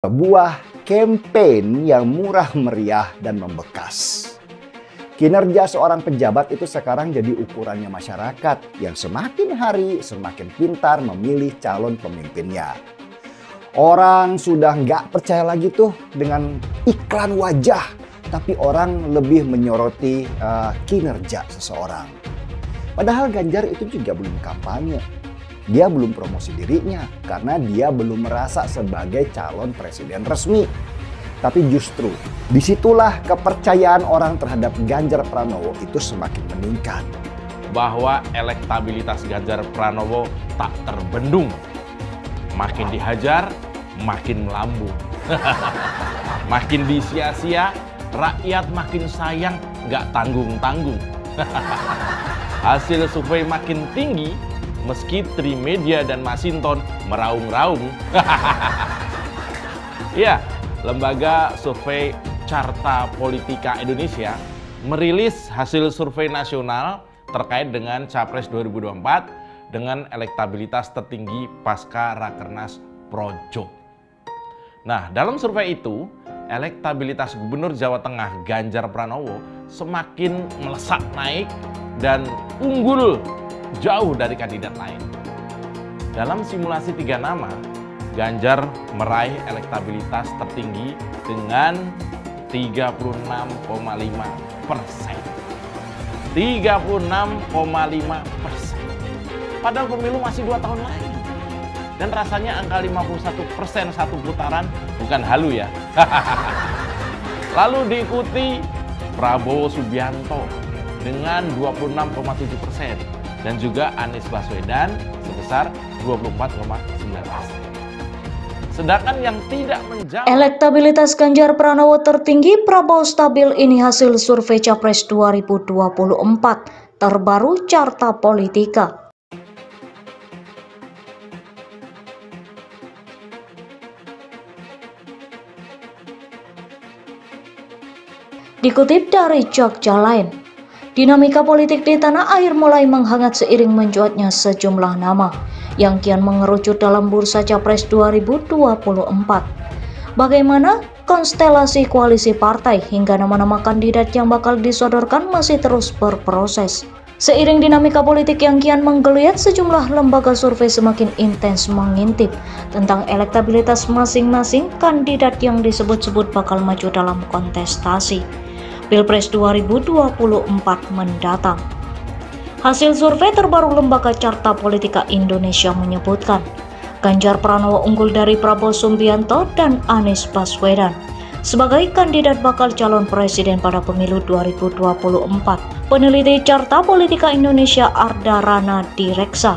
Sebuah campaign yang murah meriah dan membekas. Kinerja seorang pejabat itu sekarang jadi ukurannya masyarakat yang semakin hari semakin pintar memilih calon pemimpinnya. Orang sudah nggak percaya lagi tuh dengan iklan wajah, tapi orang lebih menyoroti kinerja seseorang. Padahal Ganjar itu juga belum kampanye. Dia belum promosi dirinya karena dia belum merasa sebagai calon presiden resmi. Tapi justru disitulah kepercayaan orang terhadap Ganjar Pranowo itu semakin meningkat. Bahwa elektabilitas Ganjar Pranowo tak terbendung. Makin dihajar, makin melambung. Makin disia-sia, rakyat makin sayang, nggak tanggung-tanggung. Hasil survei makin tinggi, meski Trimedia dan Masinton meraung-raung. Ya, lembaga survei Carta Politika Indonesia merilis hasil survei nasional terkait dengan Capres 2024 dengan elektabilitas tertinggi pasca Rakernas Projo. Nah, dalam survei itu, elektabilitas Gubernur Jawa Tengah Ganjar Pranowo semakin melesat naik dan unggul jauh dari kandidat lain. Dalam simulasi 3 nama, Ganjar meraih elektabilitas tertinggi dengan 36,5%. 36,5%. Padahal pemilu masih 2 tahun lagi. Dan rasanya angka 51% satu putaran bukan halu ya. Lalu diikuti Prabowo Subianto dengan 26,7%. Dan juga Anies Baswedan sebesar 24,9%. Sedangkan yang tidak menjawab... Elektabilitas Ganjar Pranowo tertinggi, Prabowo stabil, ini hasil survei Capres 2024 terbaru Carta Politika. Dikutip dari Jogja Line, dinamika politik di tanah air mulai menghangat seiring mencuatnya sejumlah nama yang kian mengerucut dalam bursa Capres 2024. Bagaimana konstelasi koalisi partai hingga nama-nama kandidat yang bakal disodorkan masih terus berproses. Seiring dinamika politik yang kian menggeliat, sejumlah lembaga survei semakin intens mengintip tentang elektabilitas masing-masing kandidat yang disebut-sebut bakal maju dalam kontestasi Pilpres 2024 mendatang. Hasil survei terbaru lembaga Carta Politika Indonesia menyebutkan Ganjar Pranowo unggul dari Prabowo Subianto dan Anies Baswedan sebagai kandidat bakal calon presiden pada pemilu 2024. Peneliti Carta Politika Indonesia Arda Rana Direksa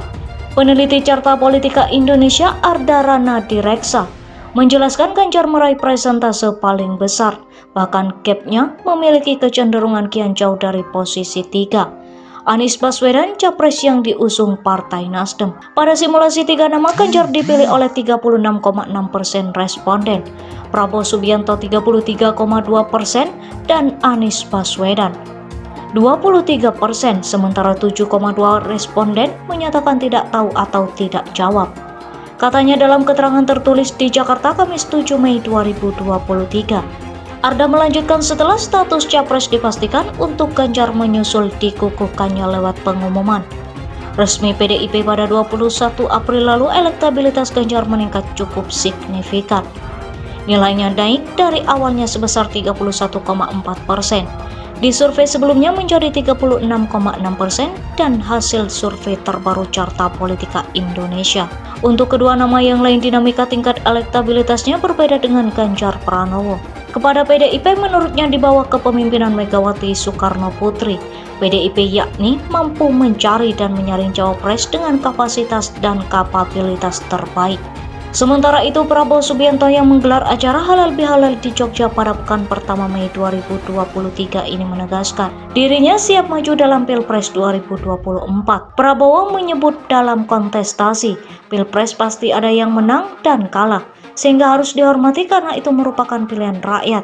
menjelaskan Ganjar meraih persentase paling besar, bahkan gapnya memiliki kecenderungan kian jauh dari posisi 3. Anies Baswedan, capres yang diusung Partai Nasdem. Pada simulasi 3 nama, Ganjar dipilih oleh 36,6% responden, Prabowo Subianto 33,2% dan Anies Baswedan 23%, sementara 7,2 responden menyatakan tidak tahu atau tidak jawab. Katanya dalam keterangan tertulis di Jakarta Kamis 7 Mei 2023. Arda melanjutkan, setelah status capres dipastikan, untuk Ganjar menyusul dikukuhkannya lewat pengumuman resmi PDIP pada 21 April lalu, elektabilitas Ganjar meningkat cukup signifikan. Nilainya naik dari awalnya sebesar 31,4%. Di survei sebelumnya menjadi 36,6% dan hasil survei terbaru Carta Politika Indonesia. Untuk kedua nama yang lain, dinamika tingkat elektabilitasnya berbeda dengan Ganjar Pranowo. Kepada PDIP, menurutnya di bawah kepemimpinan Megawati Soekarno Putri, PDIP yakni mampu mencari dan menyaring cawapres dengan kapasitas dan kapabilitas terbaik. Sementara itu, Prabowo Subianto yang menggelar acara halal bihalal di Jogja pada pekan pertama Mei 2023 ini menegaskan dirinya siap maju dalam Pilpres 2024. Prabowo menyebut dalam kontestasi Pilpres pasti ada yang menang dan kalah, sehingga harus dihormati karena itu merupakan pilihan rakyat